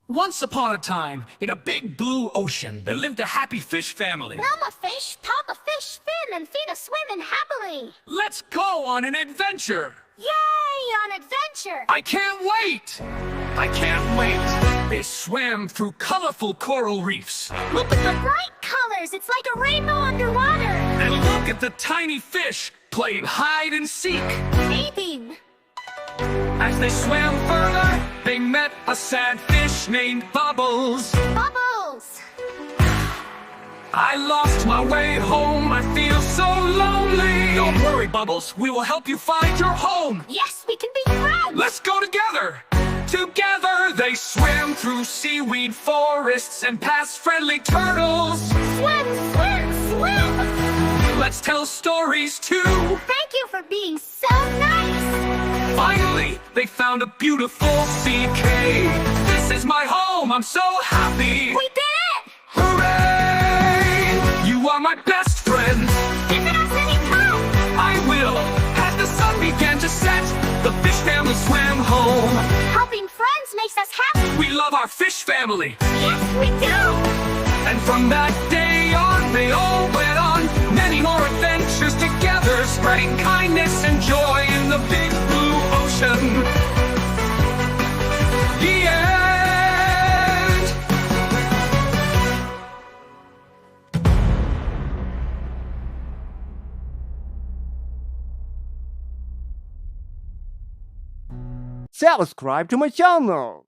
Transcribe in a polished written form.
Once upon a time, in a big blue ocean, there lived a happy fish family. Mama fish, Papa fish, Finn and Fina swimming happily. Let's go on an adventure! Yay, on adventure! I can't wait! I can't wait! They swam through colorful coral reefs. Look at the bright colors, it's like a rainbow underwater. And look at the tiny fish playing hide and seek. Eating. As they swam further, they met a sad fish named Bubbles. Bubbles! I lost my way home, I feel so lonely. Don't worry, Bubbles, we will help you find your home. Yes, we can be friends! Let's go together! Together they swam through seaweed forests and past friendly turtles. Swim, swim, swim! Let's tell stories too. Thank you for being so nice! Finally, they found a beautiful sea cave. This is my home, I'm so happy. We did it! Hooray! You are my best friend. Visit us anytime! I will. As the sun began to set, the fish family swam home. Helping friends makes us happy! We love our fish family. Yes, we do! And from that day on, they all went on many more adventures together, spreading kindness and joy in the big blue ocean. The end. Subscribe to my channel.